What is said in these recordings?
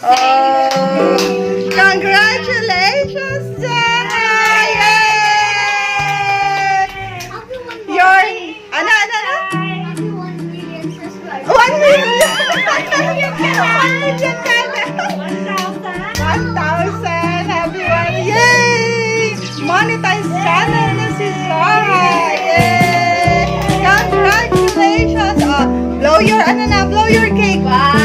Oh, congratulations, Johann! Yay! Your, ano? 1 million! 1,000! Happy one! Yay! Monetized channel na si Johann! Yay! Congratulations! Oh, blow your, blow your cake! Wow!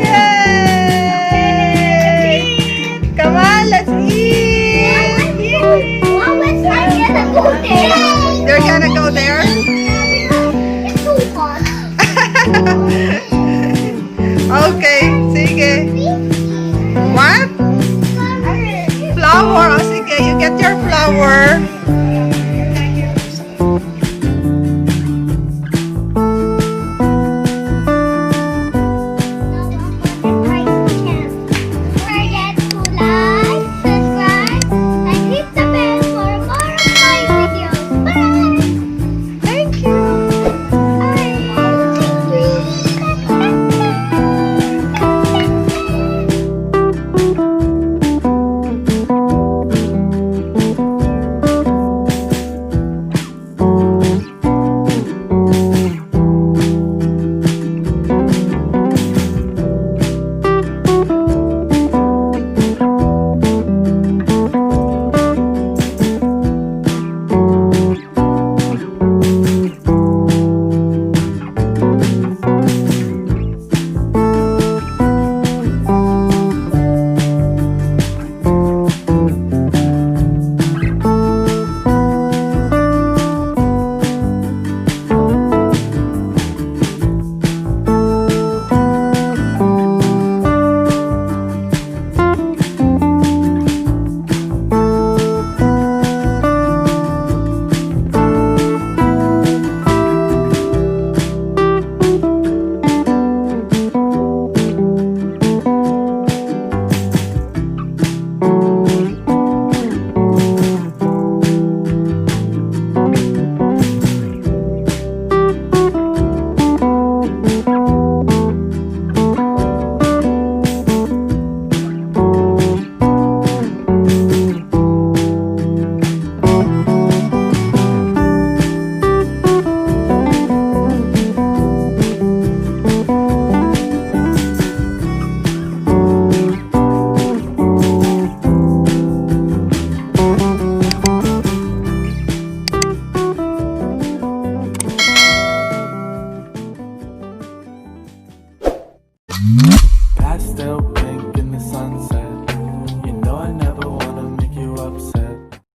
Yay! Come on, let's eat! You're gonna go there? It's too hot. Okay, sige. What? Flower. Oh, sige, you get your flower. Thank you.